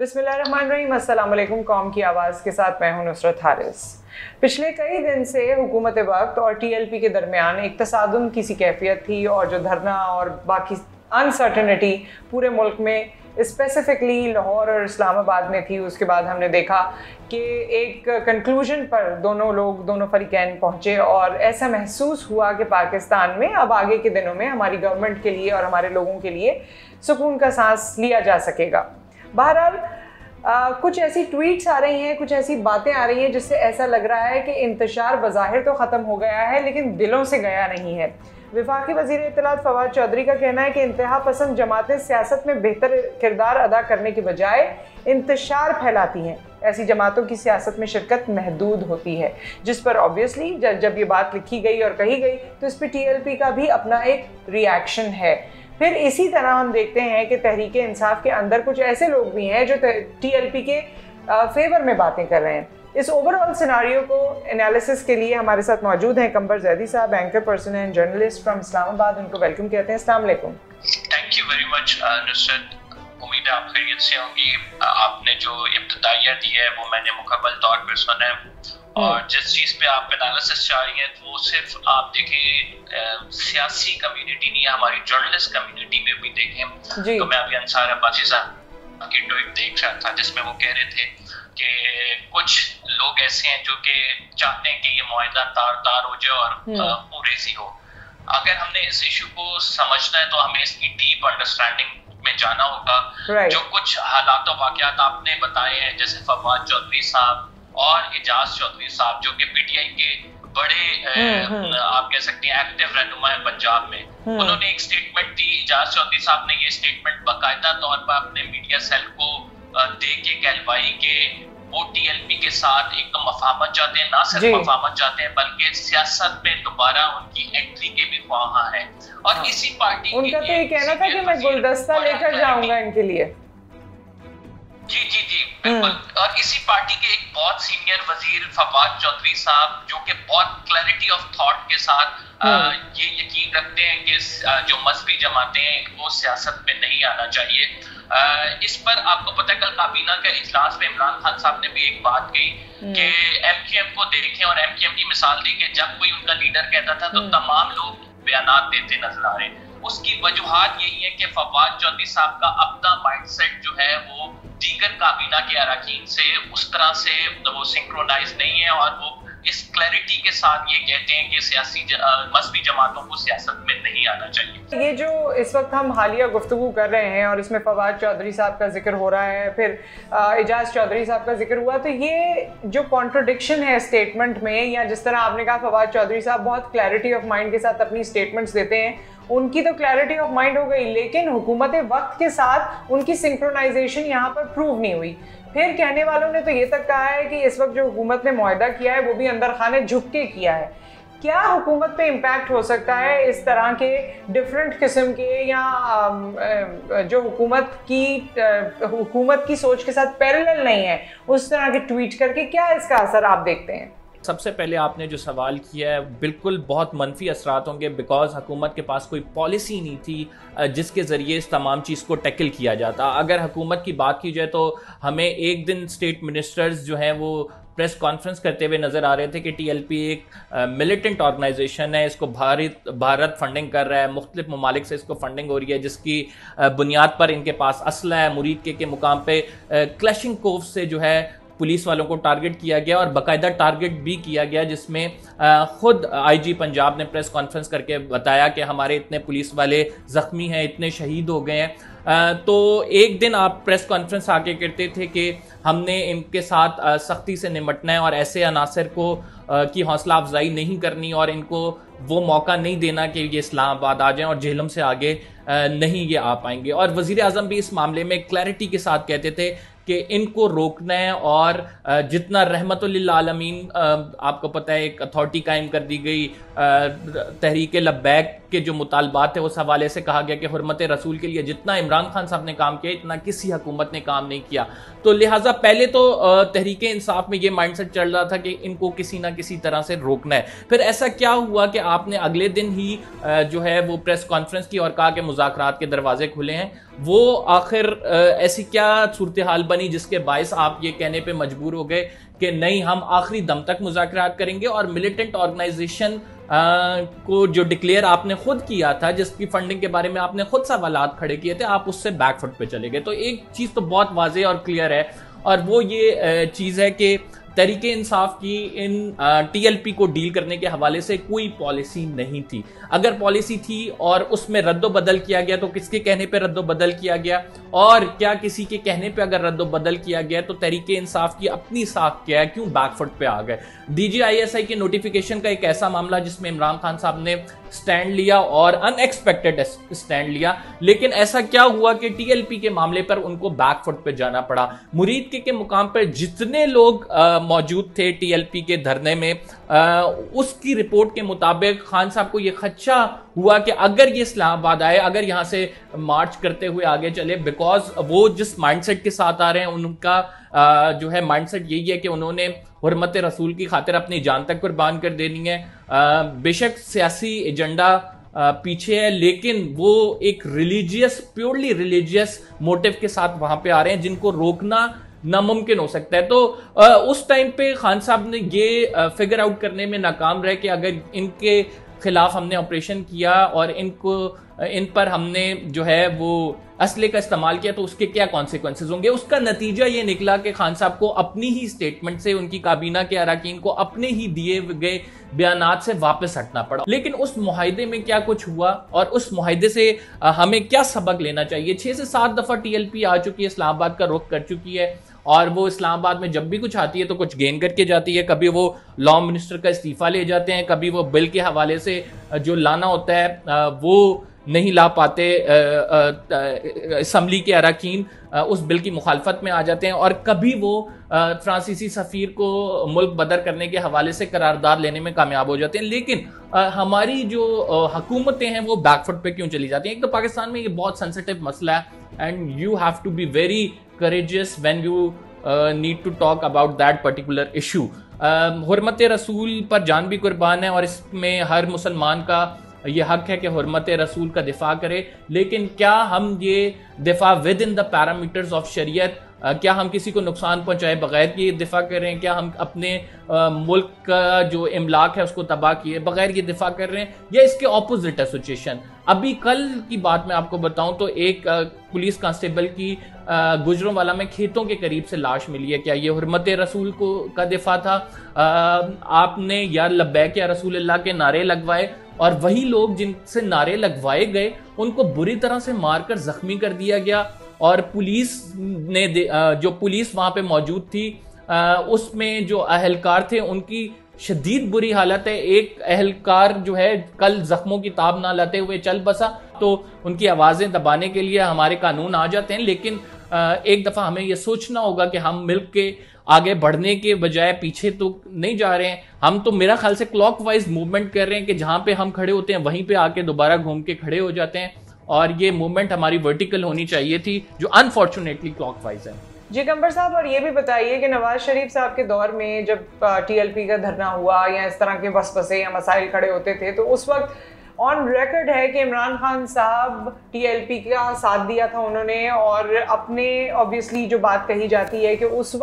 बिस्मिल्लाहिर्रहमानिर्रहीम, अस्सलाम वालेकुम। कौम की आवाज़ के साथ मैं हूं नुसरत हारिस। पिछले कई दिन से हुकूमत वक्त और टीएलपी के दरमियान एक तसादुम की सी कैफियत थी और जो धरना और बाकी अनसर्टनिटी पूरे मुल्क में स्पेसिफिकली लाहौर और इस्लामाबाद में थी। उसके बाद हमने देखा कि एक कंक्लूजन पर दोनों फरीकैन पहुँचे और ऐसा महसूस हुआ कि पाकिस्तान में अब आगे के दिनों में हमारी गवर्नमेंट के लिए और हमारे लोगों के लिए सुकून का सांस लिया जा सकेगा। बहरहाल कुछ ऐसी ट्वीट्स आ रही हैं, कुछ ऐसी बातें आ रही हैं जिससे ऐसा लग रहा है कि इंतशार बज़ाहिर तो ख़त्म हो गया है लेकिन दिलों से गया नहीं है। वफाकी वज़ीर इत्तलात फवाद चौधरी का कहना है कि इंतहा पसंद जमातें सियासत में बेहतर किरदार अदा करने के बजाय इंतशार फैलाती हैं। ऐसी जमातों की सियासत में शिरकत महदूद होती है, जिस पर ऑब्वियसली जब ये बात लिखी गई और कही गई तो इस पर टीएलपी का भी अपना एक रिएक्शन है। फिर इसी तरह हम देखते हैं कि तहरीक इंसाफ के अंदर कुछ ऐसे लोग भी हैं जो टीएलपी के फेवर में बातें कर रहे हैं। इस ओवरऑल सिनारियो को एनालिसिस के लिए हमारे साथ मौजूद हैं कंबर जैदी साहब, anchor person and journalist from Islamabad. उनको वेलकम कहते हैं। अस्सलाम वालेकुम। Thank you very much Nusrat, उम्मीद है आप खैरियत से होंगी। आपने जो इब्तिदाइया दी है वो मैंने मुकम्मल तौर पर सुना है और जिस चीज़ पे आप एनालिसिस चाह रही हैं वो सिर्फ आप देखें सियासी कम्युनिटी नहीं, हमारी जर्नलिस्ट कम्युनिटी में भी देखें। तो मैं अभी अंसार अब्बासी साहब की ट्वीट देख रहा था जिसमें वो कह रहे थे कि कुछ लोग ऐसे हैं जो कि चाहते हैं कि ये मुआहिदा तार हो जाए और पूरे सी हो। अगर हमने इस इशू को समझना है तो हमें इसकी डीप अंडरस्टैंडिंग में जाना होगा। जो कुछ हालात और वाक़यात आपने बताए हैं, जैसे फवाद चौधरी साहब और एजाज चौधरी साहब जो कि पीटीआई के बड़े आप कह सकते हैं एक्टिव रहनुमा है पंजाब में, उन्होंने एक स्टेटमेंट दी। एजाज चौधरी साहब ने ये स्टेटमेंट बाकायदा तौर पर अपने मीडिया सेल को दे के कहलवाई के वो टीएलपी के साथ एकदम मफाहमत चाहते हैं, ना सिर्फ मफाहमत चाहते हैं बल्कि सियासत में दोबारा उनकी एंट्री के भी ख्वाहां हैं। और इसी पार्टी उनका तो ये कहना था कि मैं गुलदस्ता लेकर जाऊंगा इनके लिए। जी बिल्कुल। और इसी पार्टी के एक बहुत सीनियर वजीर फवाद चौधरी साहब जो कि बहुत क्लैरिटी ऑफ थॉट के साथ ये यकीन रखते हैं कि जो मजहबी जमातें हैं वो सियासत में नहीं आना चाहिए। इस पर आपको पता है कल काबीना के इजलास में इमरान खान साहब ने भी एक बात कही कि एमक्यूएम को देखें और एमक्यूएम की मिसाल दी कि जब कोई उनका लीडर कहता था तो तमाम लोग बयानात देते नजर आ रहे हैं। उसकी वजूहात यही है कि फवाद चौधरी साहब का अपना माइंडसेट जो है वो दीगर काबीना के अरकान से उस तरह से वो सिंक्रोनाइज नहीं है और वो इस क्लैरिटी के साथ ये कहते हैं कि सियासी मजहबी जमातों को सियासत में नहीं आना चाहिए। ये जो इस वक्त हम हालिया गुफ्तगू कर रहे हैं और इसमें फवाद चौधरी साहब का जिक्र हो रहा है, फिर एजाज चौधरी साहब का जिक्र हुआ, तो ये जो कॉन्ट्रडिक्शन है स्टेटमेंट में, या जिस तरह आपने कहा फवाद चौधरी साहब बहुत क्लैरिटी ऑफ माइंड के साथ अपनी स्टेटमेंट्स देते हैं, उनकी तो क्लैरिटी ऑफ माइंड हो गई लेकिन हुकूमत वक्त के साथ उनकी सिंक्रोनाइजेशन यहाँ पर प्रूव नहीं हुई। फिर कहने वालों ने तो ये तक कहा है कि इस वक्त जो हुकूमत ने मुआहिदा किया है वो भी अंदर खाने झुक के किया है। क्या हुकूमत पे इम्पैक्ट हो सकता है इस तरह के डिफरेंट किस्म के, या जो हुकूमत की सोच के साथ पैरेलल नहीं है उस तरह के ट्वीट करके, क्या इसका असर आप देखते हैं? सबसे पहले आपने जो सवाल किया है बिल्कुल बहुत मनफी असरात होंगे, बिकॉज हुकूमत के पास कोई पॉलिसी नहीं थी जिसके ज़रिए इस तमाम चीज़ को टैकल किया जाता। अगर हुकूमत की बात की जाए तो हमें एक दिन स्टेट मिनिस्टर्स जो हैं वो प्रेस कॉन्फ्रेंस करते हुए नज़र आ रहे थे कि टीएलपी एक मिलिटेंट ऑर्गेनाइजेशन है, इसको भारत फंडिंग कर रहा है, मुख्तलिफ ममालिक से इसको फंडिंग हो रही है जिसकी बुनियाद पर इनके पास असला है। मुरीद के मुकाम पे क्लैशिंग कोव से जो है पुलिस वालों को टारगेट किया गया और बाकायदा टारगेट भी किया गया, जिसमें खुद आईजी पंजाब ने प्रेस कॉन्फ्रेंस करके बताया कि हमारे इतने पुलिस वाले ज़ख्मी हैं, इतने शहीद हो गए हैं। तो एक दिन आप प्रेस कॉन्फ्रेंस आके कहते थे कि हमने इनके साथ सख्ती से निपटना है और ऐसे अनासर को की हौसला अफजाई नहीं करनी और इनको वो मौका नहीं देना कि ये इस्लामाबाद आ जाएं और जेहलम से आगे नहीं ये आ पाएंगे। और वज़ीर आज़म भी इस मामले में क्लैरिटी के साथ कहते थे कि इनको रोकना है और जितना रहमतुल आलमीन, आपको पता है एक अथॉरिटी कायम कर दी गई, तहरीक लब्बैक के जो मुतालबात है उस हवाले से कहा गया कि हुर्मत रसूल के लिए जितना इमरान खान साहब ने काम किया इतना किसी हुकूमत ने काम नहीं किया। तो लिहाजा पहले तो तहरीक इंसाफ में ये माइंडसेट चल रहा था कि इनको किसी ना किसी तरह से रोकना है। फिर ऐसा क्या हुआ कि आपने अगले दिन ही जो है वो प्रेस कॉन्फ्रेंस की और कहा कि मुज़ाकरात के दरवाजे खुले हैं, वो आखिर ऐसी क्या सूरत हाल बनी जिसके बायस आप ये कहने पे मजबूर हो गए कि नहीं, हम आखिरी दम तक मुज़ाकरात करेंगे। और मिलिटेंट ऑर्गेनाइजेशन को जो डिक्लेयर आपने खुद किया था, जिसकी फंडिंग के बारे में आपने खुद सवालात खड़े किए थे, आप उससे बैकफुट पे चले गए। तो एक चीज़ तो बहुत वाज़ेह और क्लियर है, और वो ये चीज़ है कि तहरीक इंसाफ की इन टीएलपी को डील करने के हवाले से कोई पॉलिसी नहीं थी। अगर पॉलिसी थी और उसमें रद्दोबदल किया गया तो किसके कहने पे रद्दोबदल किया गया, और क्या किसी के कहने पे अगर रद्दोबदल किया गया तो तहरीक इंसाफ की अपनी साख क्या है, क्यों बैकफुट पे आ गए। DGISI के नोटिफिकेशन का एक ऐसा मामला जिसमें इमरान खान साहब ने स्टैंड लिया और अनएक्सपेक्टेड स्टैंड लिया, लेकिन ऐसा क्या हुआ कि टीएलपी के मामले पर उनको बैकफुट पे जाना पड़ा। मुरीद के मुकाम पर जितने लोग मौजूद थे टीएलपी के धरने में, उसकी रिपोर्ट के मुताबिक खान साहब को यह खदशा हुआ कि अगर ये इस्लामाबाद आए, अगर यहां से मार्च करते हुए आगे चले, बिकॉज वो जिस माइंडसेट के साथ आ रहे हैं उनका जो है माइंडसेट यही है कि उन्होंने हुर्मत रसूल की खातिर अपनी जान तक कुर्बान कर देनी है। बेशक सियासी एजेंडा पीछे है, लेकिन वो एक रिलीजियस, प्योरली रिलीजियस मोटिव के साथ वहां पे आ रहे हैं जिनको रोकना नामुमकिन हो सकता है। तो उस टाइम पे खान साहब ने ये फिगर आउट करने में नाकाम रहे कि अगर इनके खिलाफ हमने ऑपरेशन किया और इन पर हमने जो है वो असले का इस्तेमाल किया तो उसके क्या कॉन्सिक्वेंसेज होंगे। उसका नतीजा ये निकला कि खान साहब को अपनी ही स्टेटमेंट से, उनकी काबीना के अरकान को अपने ही दिए गए बयानात से वापस हटना पड़ा। लेकिन उस मुआहदे में क्या कुछ हुआ और उस मुआहदे से हमें क्या सबक लेना चाहिए। 6 से 7 दफा टीएलपी आ चुकी है, इस्लामाबाद का रुख कर चुकी है, और वो इस्लामाबाद में जब भी कुछ आती है तो कुछ गेन करके जाती है। कभी वो लॉ मिनिस्टर का इस्तीफा ले जाते हैं, कभी वो बिल के हवाले से जो लाना होता है वो नहीं ला पाते, असम्बली के अरकान उस बिल की मुखालफत में आ जाते हैं, और कभी वो फ्रांसीसी सफ़ीर को मुल्क बदर करने के हवाले से करारदाद लेने में कामयाब हो जाते हैं। लेकिन हमारी जो हुकूमतें हैं वो बैकफुट पे क्यों चली जाती हैं। एक तो पाकिस्तान में ये बहुत सेंसिटिव मसला है, and you have to be very courageous when you need to talk about that particular issue. हुर्मत रसूल पर जान भी कुर्बान है, और इसमें हर मुसलमान का ये हक है कि हुर्मत रसूल का दिफा करे। लेकिन क्या हम ये दिफा within the parameters of शरीयत, क्या हम किसी को नुकसान पहुंचाए बगैर ये दिफा कर रहे हैं, क्या हम अपने मुल्क का जो इमलाक है उसको तबाह किए बगैर ये दिफा कर रहे हैं, या इसके ऑपोजिट है सिचुएशन। अभी कल की बात मैं आपको बताऊं तो एक पुलिस कांस्टेबल की गुजरोंवाला में खेतों के करीब से लाश मिली है। क्या ये हुर्मत रसूल का दिफा था? आपने या लब्बैक या रसूल अल्लाह के नारे लगवाए, और वही लोग जिनसे नारे लगवाए गए उनको बुरी तरह से मारकर जख्मी कर दिया गया। और पुलिस ने जो पुलिस वहां पे मौजूद थी उसमें जो अहलकार थे उनकी शदीद बुरी हालत है। एक अहलकार जो है कल जख्मों की ताब ना लाते हुए चल बसा, तो उनकी आवाज़ें दबाने के लिए हमारे कानून आ जाते हैं। लेकिन एक दफ़ा हमें यह सोचना होगा कि हम मिल के आगे बढ़ने के बजाय पीछे तो नहीं जा रहे हैं। हम तो मेरा ख्याल से क्लॉकवाइज मूवमेंट कर रहे हैं कि जहाँ पे हम खड़े होते हैं वहीं पे आके दोबारा घूम के खड़े हो जाते हैं, और ये मूवमेंट हमारी वर्टिकल होनी चाहिए थी जो अनफॉर्चुनेटली क्लॉकवाइज है। जी कंबर साहब, और ये भी बताइए कि नवाज शरीफ साहब के दौर में जब टीएलपी का धरना हुआ या इस तरह के वसवसे या मसाइल खड़े होते थे तो उस वक्त ऑन रिकॉर्ड है कि इमरान खान साहब टीएलपी का साथ दिया था उन्होंने, और अपने ऑब्वियसली जो बात कही जाती है कि उस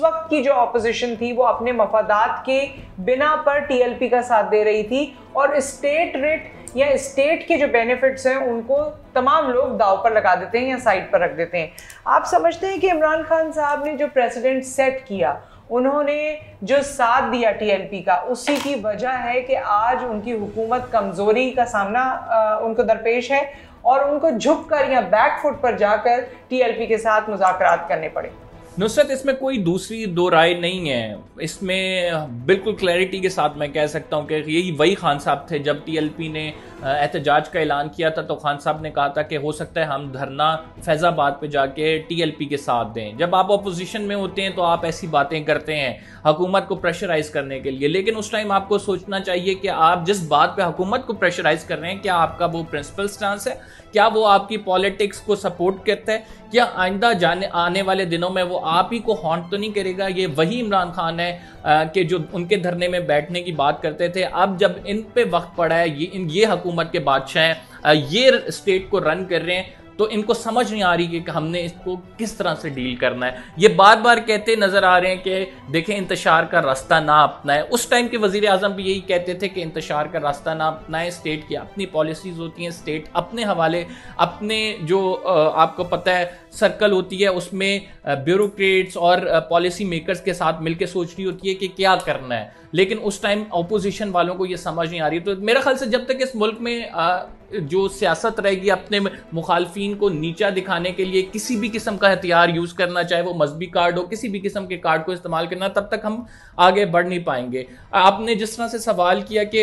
वक्त की जो ऑपोजिशन थी वो अपने मफादात के बिना पर टीएलपी का साथ दे रही थी, और स्टेट रेट या स्टेट के जो बेनिफिट्स हैं उनको तमाम लोग दाव पर लगा देते हैं या साइड पर रख देते हैं। आप समझते हैं कि इमरान खान साहब ने जो प्रेसिडेंट सेट किया, उन्होंने जो साथ दिया टीएलपी का, उसी की वजह है कि आज उनकी हुकूमत कमज़ोरी का सामना उनको दरपेश है और उनको झुककर या बैकफुट पर जाकर टीएलपी के साथ मुज़ाकरात करने पड़े? नुसरत, इसमें कोई दूसरी दो राय नहीं है। इसमें बिल्कुल क्लैरिटी के साथ मैं कह सकता हूँ कि यही वही खान साहब थे। जब टीएलपी ने एहतजाज का ऐलान किया था तो खान साहब ने कहा था कि हो सकता है हम धरना फैज़ाबाद पे जाके टीएलपी के साथ दें। जब आप अपोजिशन में होते हैं तो आप ऐसी बातें करते हैं हुकूमत को प्रेशराइज करने के लिए, लेकिन उस टाइम आपको सोचना चाहिए कि आप जिस बात पे हुकूमत को प्रेशराइज कर रहे हैं, क्या आपका वो प्रिंसिपल स्टांस है, क्या वो आपकी पॉलिटिक्स को सपोर्ट करता है, क्या आइंदा आने वाले दिनों में वो आप ही को हॉन्ट तो नहीं करेगा? ये वही इमरान खान है कि जो उनके धरने में बैठने की बात करते थे, अब जब इन पे वक्त पड़ा है, ये हुकूमत के बादशाह हैं, ये स्टेट को रन कर रहे हैं, तो इनको समझ नहीं आ रही कि हमने इसको किस तरह से डील करना है। ये बार बार कहते नजर आ रहे हैं कि देखें इंतशार का रास्ता ना अपनाएं। उस टाइम के वजीर आजम भी यही कहते थे कि इंतशार का रास्ता ना अपनाएं, स्टेट की अपनी पॉलिसीज होती हैं, स्टेट अपने हवाले, अपने जो आपको पता है सर्कल होती है उसमें ब्यूरोक्रेट्स और पॉलिसी मेकर्स के साथ मिलकर सोच रही होती है कि क्या करना है, लेकिन उस टाइम अपोजिशन वालों को ये समझ नहीं आ रही। तो मेरा ख्याल से जब तक इस मुल्क में जो सियासत रहेगी अपने मुखालफिन को नीचा दिखाने के लिए किसी भी किस्म का हथियार यूज़ करना, चाहे वो मजहबी कार्ड हो, किसी भी किस्म के कार्ड को इस्तेमाल करना, तब तक हम आगे बढ़ नहीं पाएंगे। आपने जिस तरह से सवाल किया कि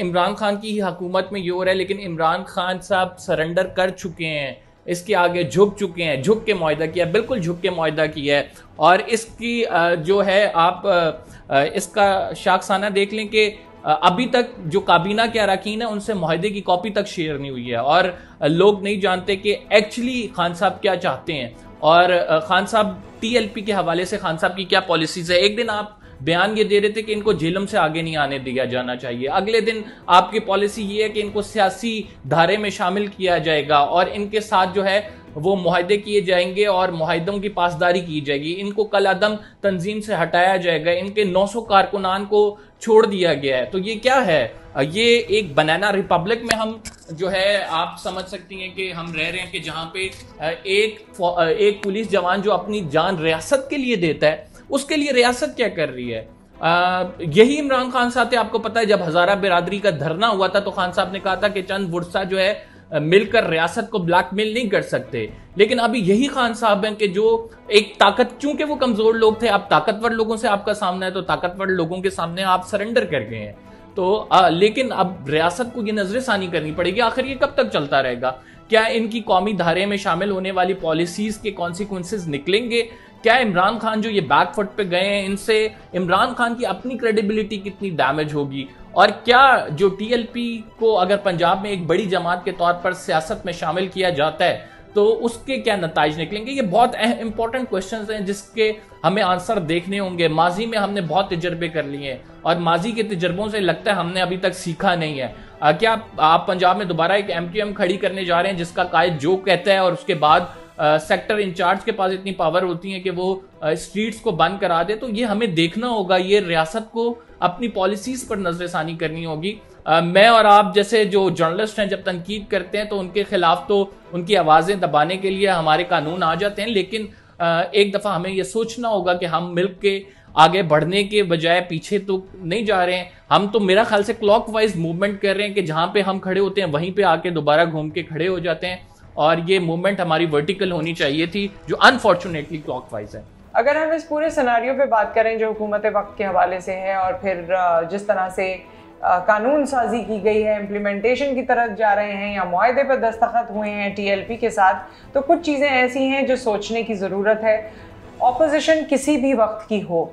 इमरान खान की ही हुकूमत में ये हो रहा है, लेकिन इमरान खान साहब सरेंडर कर चुके हैं, इसके आगे झुक चुके हैं, झुक के मुआहदा किया, बिल्कुल झुक के मुआहदा किया है। और इसकी जो है आप इसका शाखसाना देख लें कि अभी तक जो काबीना के अरकान है उनसे मुआहदे की कॉपी तक शेयर नहीं हुई है, और लोग नहीं जानते कि एक्चुअली खान साहब क्या चाहते हैं, और खान साहब TLP के हवाले से खान साहब की क्या पॉलिसीज है। एक दिन आप बयान ये दे रहे थे कि इनको जेलम से आगे नहीं आने दिया जाना चाहिए, अगले दिन आपकी पॉलिसी ये है कि इनको सियासी धारे में शामिल किया जाएगा और इनके साथ जो है वो मुआहदे किए जाएंगे और मुआहदों की पासदारी की जाएगी, इनको कल अदम तंजीम से हटाया जाएगा, इनके 900 कारकुनान को छोड़ दिया गया है। तो ये क्या है? ये एक बनाना रिपब्लिक में हम जो है आप समझ सकती हैं कि हम रह रहे हैं कि जहाँ पे एक पुलिस जवान जो अपनी जान रियासत के लिए देता है, उसके लिए रियासत क्या कर रही है? यही इमरान खान साहब थे। आपको पता है जब हजारा बिरादरी का धरना हुआ था तो खान साहब ने कहा था कि चंद वुरसा जो है मिलकर रियासत को ब्लैकमेल नहीं कर सकते, लेकिन अभी यही खान साहब हैं कि जो एक ताकत, चूंकि वो कमजोर लोग थे, अब ताकतवर लोगों से आपका सामना है तो ताकतवर लोगों के सामने आप सरेंडर कर गए हैं। तो लेकिन अब रियासत को ये नजरसानी करनी पड़ेगी। आखिर ये कब तक चलता रहेगा? क्या इनकी कौमी धारे में शामिल होने वाली पॉलिसीज के कॉन्सिक्वेंसेस निकलेंगे? क्या इमरान खान जो ये बैकफुट पे गए हैं, इनसे इमरान खान की अपनी क्रेडिबिलिटी कितनी डैमेज होगी? और क्या जो TLP को अगर पंजाब में एक बड़ी जमात के तौर पर सियासत में शामिल किया जाता है तो उसके क्या नताइज निकलेंगे? ये बहुत इंपॉर्टेंट क्वेश्चंस हैं जिसके हमें आंसर देखने होंगे। माजी में हमने बहुत तजर्बे कर लिए हैं और माजी के तजर्बों से लगता है हमने अभी तक सीखा नहीं है। क्या आप पंजाब में दोबारा एक MQM खड़ी करने जा रहे हैं जिसका कायद जो कहता है और उसके बाद सेक्टर इंचार्ज के पास इतनी पावर होती है कि वो स्ट्रीट्स को बंद करा दे? तो ये हमें देखना होगा, ये रियासत को अपनी पॉलिसीज पर नजरसानी करनी होगी। मैं और आप जैसे जो जर्नलिस्ट हैं जब तनकीद करते हैं तो उनके खिलाफ तो उनकी आवाज़ें दबाने के लिए हमारे कानून आ जाते हैं, लेकिन एक दफ़ा हमें यह सोचना होगा कि हम मिल के आगे बढ़ने के बजाय पीछे तो नहीं जा रहे हैं। हम तो मेरा ख्याल से क्लॉकवाइज मूवमेंट कर रहे हैं कि जहाँ पे हम खड़े होते हैं वहीं पे आके दोबारा घूम के खड़े हो जाते हैं, और ये मूवमेंट हमारी वर्टिकल होनी चाहिए थी जो अनफॉर्चुनेटली क्लॉकवाइज है। अगर हम इस पूरे सिनारियो पे बात करें जो हुकूमत वक्त के हवाले से है और फिर जिस तरह से कानून साजी की गई है, इम्प्लीमेंटेशन की तरफ जा रहे हैं या मुआहदे पर दस्तखत हुए हैं TLP के साथ, तो कुछ चीज़ें ऐसी हैं जो सोचने की ज़रूरत है। ऑपोजिशन किसी भी वक्त की हो,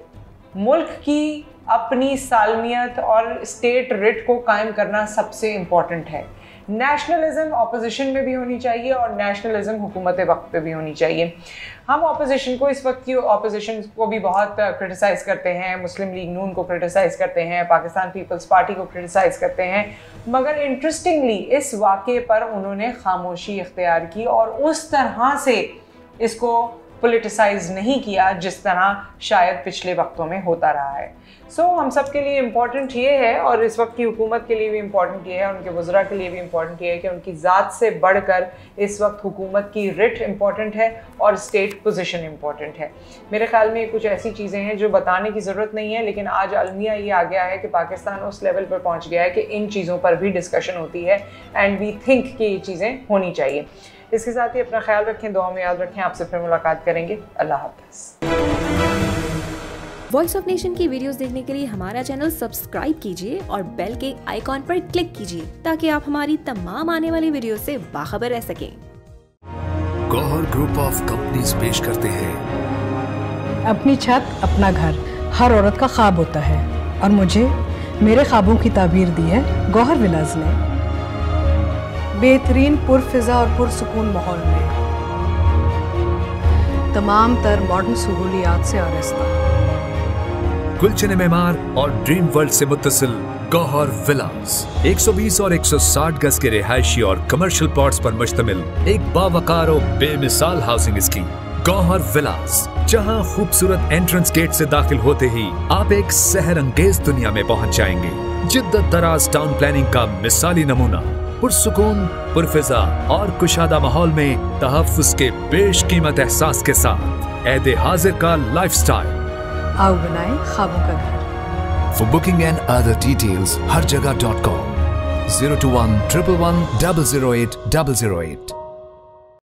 मुल्क की अपनी सालमियत और स्टेट रिट को कायम करना सबसे इम्पॉर्टेंट है। नेशनलिज्म ऑपोजिशन में भी होनी चाहिए और नेशनलिज्म हुकूमत वक्त पे भी होनी चाहिए। हम ऑपोजिशन को, इस वक्त की ऑपोजिशन को भी बहुत क्रिटिसाइज़ करते हैं, मुस्लिम लीग नून को क्रिटिसाइज़ करते हैं, पाकिस्तान पीपल्स पार्टी को क्रिटिसाइज़ करते हैं, मगर इंटरेस्टिंगली इस वाक़े पर उन्होंने खामोशी इख्तियार की और उस तरह से इसको पोलिटिसाइज नहीं किया जिस तरह शायद पिछले वक्तों में होता रहा है। हम सब के लिए इम्पॉर्टेंट ये है और इस वक्त की हुकूमत के लिए भी इम्पॉर्टेंट ये है, उनके वज़रा के लिए भी इम्पॉर्टेंट ये है कि उनकी ज़ात से बढ़कर इस वक्त हुकूमत की रिट इम्पॉर्टेंट है और स्टेट पोजीशन इम्पॉर्टेंट है। मेरे ख्याल में कुछ ऐसी चीज़ें हैं जो बताने की ज़रूरत नहीं है, लेकिन आज अलमिया ये आ गया है कि पाकिस्तान उस लेवल पर पहुँच गया है कि इन चीज़ों पर भी डिस्कशन होती है एंड वी थिंक कि ये चीज़ें होनी चाहिए। इसके साथ ही अपना ख्याल रखें, दुआ में याद रखें। आपसे फिर मुलाकात करेंगे। अल्लाह हाफ़िज़। वॉइस ऑफ नेशन की वीडियोस देखने के लिए हमारा चैनल सब्सक्राइब कीजिए और बेल के आइकॉन पर क्लिक कीजिए ताकि आप हमारी तमाम आने वाली वीडियो से बाखबर रह सकें। गौहर ग्रुप ऑफ कंपनीज पेश करते हैं अपनी छत अपना घर हर औरत का ख्वाब होता है और मुझे मेरे ख्वाबों की ताबीर दी है गौहर विलाज ने। बेहतरीन पुरफिजा और पुरसुकून माहौल में तमाम तर मॉडर्न सहूलियात से आरास्ता। गुलशन मेमार और ड्रीम वर्ल्ड से मुत्तसिल गौहर विलास 120 और 160 गज के रिहायशी और कमर्शियल प्लॉट्स पर मुश्तमिल एक बावकार और बेमिसाल हाउसिंग स्कीम गौहर विलास, जहां खूबसूरत एंट्रेंस गेट से दाखिल होते ही आप एक सहर अंगेज दुनिया में पहुंच जाएंगे। जिद्दत दराज टाउन प्लानिंग का मिसाली नमूना, पुरसुकून, पुरफिजा और कुशादा माहौल में तहफ्फुज़ के बेशकीमत एहसास के साथ ऐदे हाजिर का लाइफस्टाइल। आओ बनाएं ख्वाबों का घर। For booking and other details, harjagah.com 021 111 008 008।